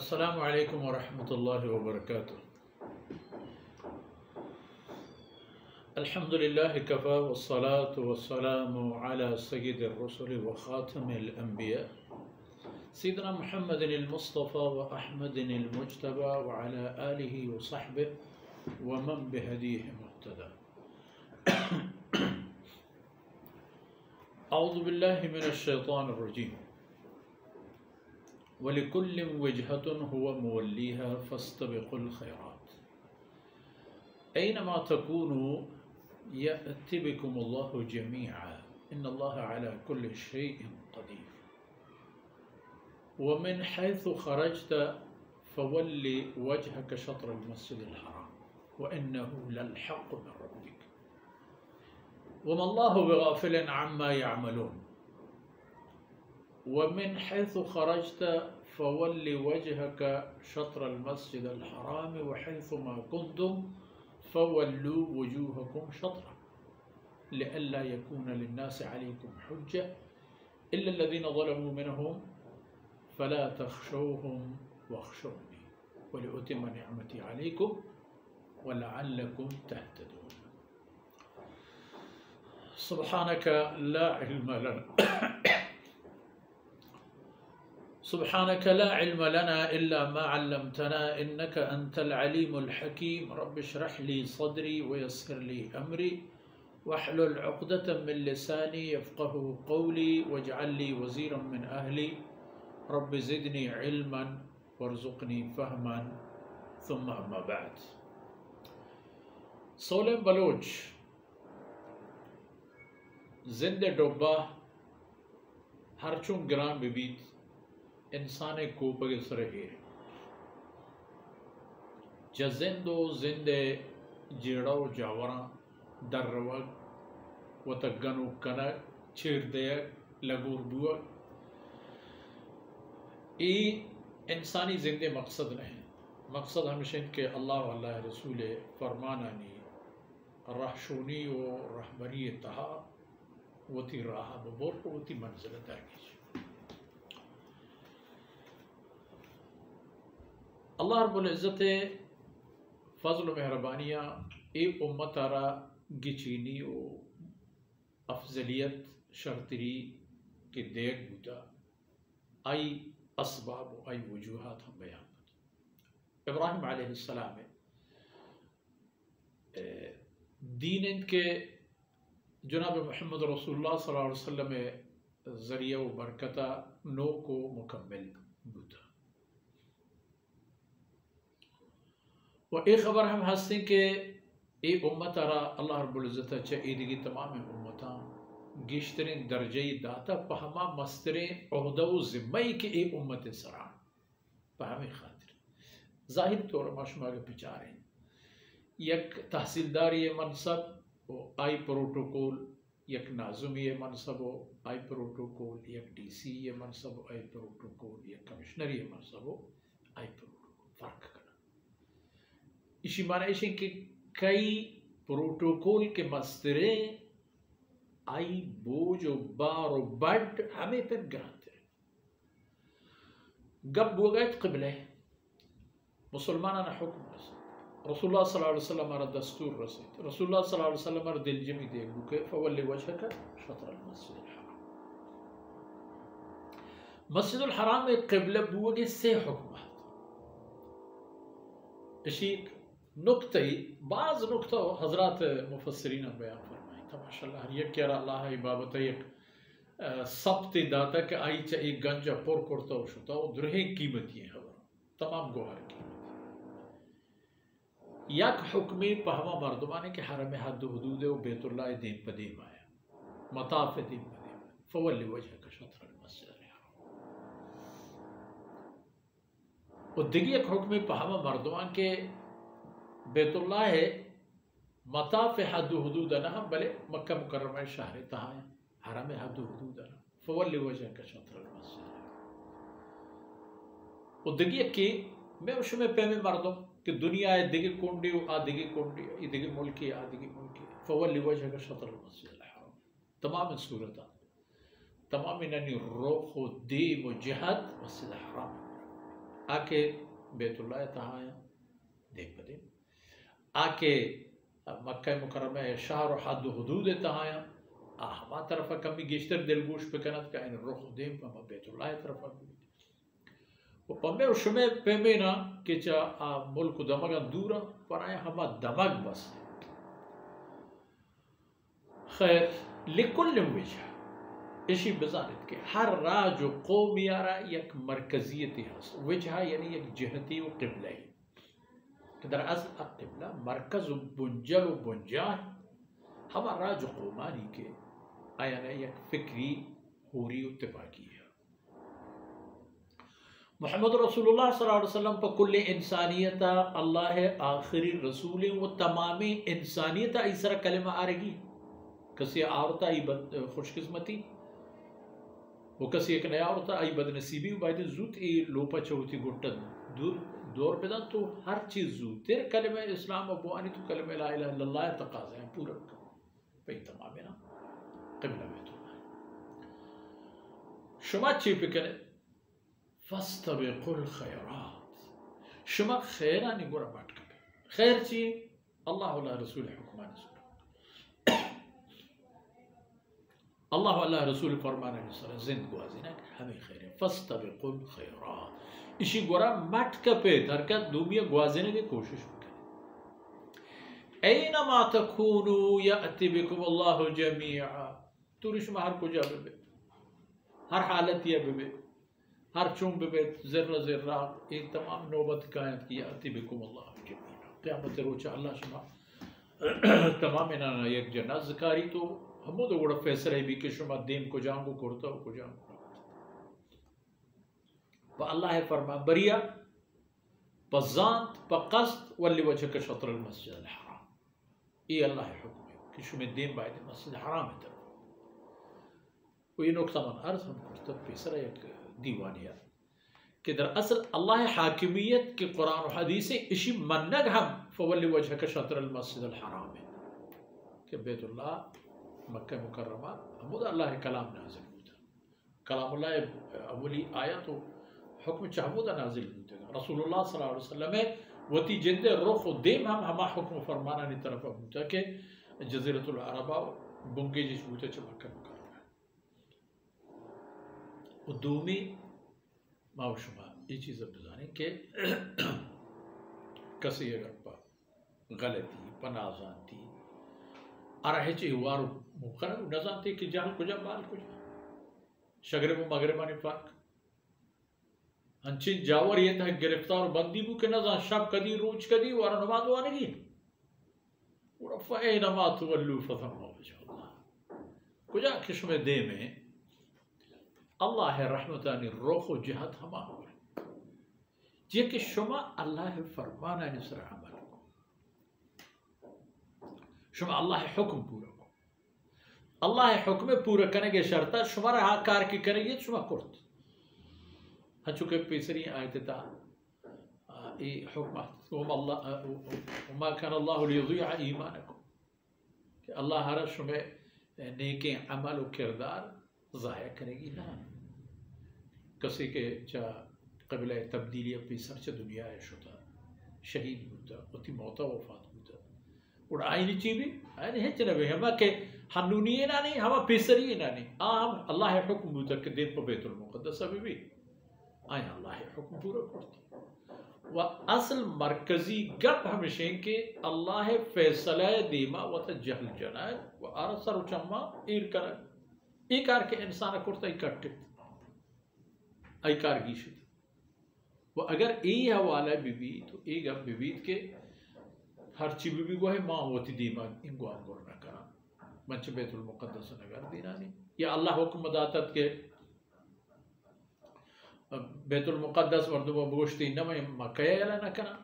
السلام علیکم ورحمۃ اللہ وبرکاتہ۔ الحمد للہ کفا والصلاة والسلام علی سید الرسل وخاتم الانبیاء سیدنا محمد المصطفى واحمد المجتبى وعلى آلہ وصحبہ ومن بہدیہ مقتدى۔ اعوذ باللہ من الشیطان الرجیم۔ وَلِكُلٍّ وِجْهَةٌ هُوَ مُوَلِّيهَا فَاسْتَبِقُوا الْخَيْرَاتِ أَيْنَمَا تَكُونُوا يَأْتِ بِكُمُ اللَّهُ جَمِيعًا إِنَّ اللَّهَ عَلَى كُلِّ شَيْءٍ قَدِيرٌ وَمِنْ حَيْثُ خَرَجْتَ فَوَلِّ وَجْهَكَ شَطْرَ الْمَسْجِدِ الْحَرَامِ وَإِنَّهُ لَلْحَقُّ مِنْ رَبِّكَ وَمَا اللَّهُ بِغَافِلٍ عَمَّا يَعْمَلُونَ ومن حيث خرجت فول وجهك شطر المسجد الحرام وحيث ما كنتم فولوا وجوهكم شطره لئلا يكون للناس عليكم حجة إلا الذين ظلموا منهم فلا تخشوهم واخشوني ولأتم نعمتي عليكم ولعلكم تهتدون۔ سبحانك لا علم لنا سبحانك لا علم لنا إلا ما علمتنا إنك أنت العليم الحكيم رب اشرح لي صدري ويسر لي أمري واحلل عقدة من لساني يفقه قولي واجعل لي وزيرا من أهلي رب زدني علما وارزقني فهما ثم أما بعد۔ سولم بلوچ زند ڈوبا ہرچون گرام ببیت انسان کو پگل سرہے جزندو زندے جیڑو جاوراں در روگ و تگنو کنک چیر دیگ لگور بوگ ای انسانی زندے مقصد نہیں۔ مقصد ہمیشہ کہ اللہ و اللہ رسول فرمانانی رہشونی و رہبری تہا وتی راہ ببور وتی منزلت آگیش۔ اللہ رب العزت فضل و مہربانیہ ای امت را گچینی و افضلیت شرطری کے دیکھ بودا آئی اسباب و آئی وجوہات ہم بیان بودا۔ ابراہیم علیہ السلام دین ان کے جناب محمد رسول اللہ صلی اللہ علیہ وسلم ذریعہ و برکتہ نو کو مکمل بودا۔ و ایک خبر ہم ہستے کہ ای امت را اللہ رب العزت ایدگی تمام امتاں گیشترین درجہی داتا پہما مسترین عہدہ و ذمہی کہ ای امت سران پہمی خاطر ظاہر طور مشمع کے پچاریں یک تحصیلداری منصب و آئی پروٹوکول، یک ناظمی منصب و آئی پروٹوکول، یک ڈی سی منصب و آئی پروٹوکول، یک کمشنری منصب و آئی پروٹوکول فرق کرنا۔ اسی معنی ہے کہ کئی پروٹوکول کے مسترے آئی بوجھ و بار و بڑھ ہمیں پر گرانتے ہیں۔ گب بوگیت قبلہ مسلمانانا حکم رسید، رسول اللہ صلی اللہ علیہ وسلم ہمارا دستور رسید، رسول اللہ صلی اللہ علیہ وسلم ہمارا دل جمی دیکھ بکے فولی وجہک شطر المسجد الحرام۔ مسجد الحرام میں قبلہ بوگے سے حکمات اسی نکتہ بعض نکتہ حضرات مفسرین بیان فرمائیں تھا ماشاءاللہ ہر یک کہہ رہا اللہ بابت یک سبت داتا کہ آئی چا ایک گنجا پر کرتا ہو شتا ہو درہیں قیمتی ہیں خبر تمام گوھر قیمتی یک حکمی پہما مردمانے کہ حرم حد و حدود و بیت اللہ دین پدیم آیا مطاف دین پدیم آیا فولی وجہ کا شطر المسجد الحرام۔ اور دیگی ایک حکمی پہما مردمان کے بیت اللہ ہے مطاف حد و حدود نہ بلے مکہ مکرمہ شہر تہاں حرم حد و حدود نہ فولی وجہ کا شطر المسجد۔ اور دیگی ایک کی میں اس میں پیمے مردم کہ دنیا ہے دیگی کنڈی و آدھگی کنڈی ہے دیگی ملکی ہے آدھگی ملکی ہے فولی وجہ کا شطر المسجد الحرام۔ تمام صورتات تمام انہی روح و دیم و جہد مسجد الحرام آکے بیت اللہ تہاں دیکھ بدے آکے مکہ مکرمہ شہر و حد و حدود تہاں ہما طرف کمی گشتر دلگوش بکنت کہ ان رخ دیم ہما بیت اللہ طرف و پمے و شمے پیمینا کہ چا ملک دمگا دورا پر آئے ہما دمگ بس خیر لکل وجہ اسی بزانت کہ ہر راج و قوم یارا یک مرکزیتی ہے وجہ یعنی یک جہتی و قبلہ کہ در اصل قبلہ مرکز و بنجل و بنجان ہما راج و قومانی کے آیا یک فکری حوری و اتفاقی ہے محمد رسول اللہ صلی اللہ علیہ وسلم پر کل انسانیتا اللہ آخری رسول و تمامی انسانیتا ایسرا کلمہ آرگی کسی آورتا ای بد خوش قسمتی وہ کسی ایک نیا آورتا ای بد نصیبی و باید زود ای لوپا چوتی گھٹت دور پیدا تو ہر چیز زود تیر کلمہ اسلام و بوانی تو کلمہ لا الہ الا اللہ تقاضا ہے پورا پہ تمامی نا قبلہ میں تو شما چی پکنے فاستبقوا الخیرات شما خیرانی گورا بات کرے خیر چی اللہ علیہ رسول حکمان سکر اللہ علیہ رسول فرمانا نسر زند گوازینا ہمیں خیر ہے فاستبقوا الخیرات اسی گورا مٹ کپے ترکت دومیا گوازینے کی کوشش بکنے اینما تکونو یأتی بکم اللہ جمیعا تو رشما ہر کجا بے ہر حالت یہ بے ہر چون بے ذرہ ذرہ ایک تمام نوبت کائنات کی یأتی بکم اللہ جمیعا قیامت روچہ اللہ شما تمام انانا یک جناز ذکاری تو ہمو دو گوڑا فیصلہ بھی کہ شما دیم کو جانگو کرتا ہو کو جانگو و اللہ فرما بریا پزانت پقصد ولی وجہ کا شطر المسجد الحرام یہ اللہ حکم ہے کہ شما دیم باید مسجد حرام ہے طرف و یہ نکتہ من عرض ہم کرتا فیصلہ یک دیوانیہ کہ در اصل اللہ حاکمیت کے قرآن و حدیث اسی منگ ہم فولی وجہ کا شطر المسجد الحرام ہے کہ بیت اللہ مکہ مکرمہ ہمود اللہ کلام نازل ہوتا کلام اللہ اولی آیت و حکم چاہمودہ نازل ہوتا رسول اللہ صلی اللہ علیہ وسلم وتی جند رخ و دیم ہما حکم فرمانا نی طرف ہوتا کہ جزیرت العربہ بنگی جس ہوتا چا مکہ مکرمہ و دومی ماو شما یہ چیز بزانے کہ کسی اگر پا غلطی پنازانتی آرہے چی وارو مقرر نظانتی کہ جہل کجا بال کجا شگرب و مغربانی فرق ہنچین جاور یہ تھا گرفتار بندی بو کہ نظان شب کدی روچ کدی وارا نماز وانگی ورفا اینما تولو فثم وجہ اللہ کجا کشم دے میں اللہ رحمتانی روح و جہت ہما ہو یہ کہ شما اللہ فرمانا نصر عمل کو شما اللہ حکم پورا کو اللہ حکم پورا کرنے کے شرطہ شما رہا کار کی کرنے گے شما کرت ہاں چونکہ پیسری آیت تا حکم وما کان اللہ لیضیع ایمانکم کہ اللہ ہر شما نیکیں عمل و کردار ضائع کرے گی نا کسی کے چا قبلہ تبدیلی پیسر چا دنیا ہے شتا شہید ہوتا اتی موتا وفات ہوتا اور آئینی چی بھی آئینی ہے چنبے ہما کہ حنونی نا نہیں ہما پیسری نا نہیں ہم اللہ حکم ہوتا کہ دین پا بیت المقدس بھی آئین اللہ حکم پورا کرتا و اصل مرکزی گپ ہمیشہ کہ اللہ فیصلہ دیما و تا جہل جنائد و آرسر و چما ایر کرن ایک کار کے انسان کرتا ای کٹت ای کار گیشت و اگر ای حوالہ بھی تو ای گپ بھی کہ ہر چی بھی گوہ ماں ہوتی دیما انگو انگور نہ کرا منچ بیت المقدس نگر دینا نہیں یا اللہ حکم داتت کے بیت المقدس مردم بوشتی نمی مکہ یلا نہ کرا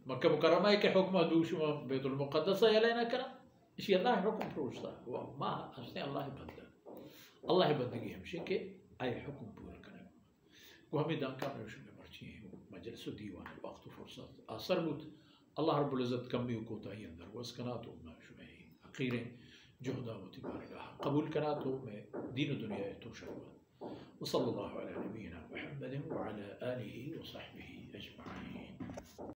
مکہ مکرمہ کے حکم دوش بیت المقدس یلا نہ کرا اسی اللہ حکم پروشتا وہ ما ہستے اللہ بندہ اللہ بندگی ہمشہ کہ آئے حکم پورا کرنے وہ ہمیں دانکہ میں مرچی ہیں مجلس و دیوان وقت و فرصت آثر بود اللہ رب العزت کمی و کوتاہی اندر وہ اسکناتو میں شمعی حقیریں جہدہ و تبارگاہ قبول کناتو میں دین و دنیا تو شروع وصلی اللہ علیہ نبینا محمد وعلى آلہ وصحبہ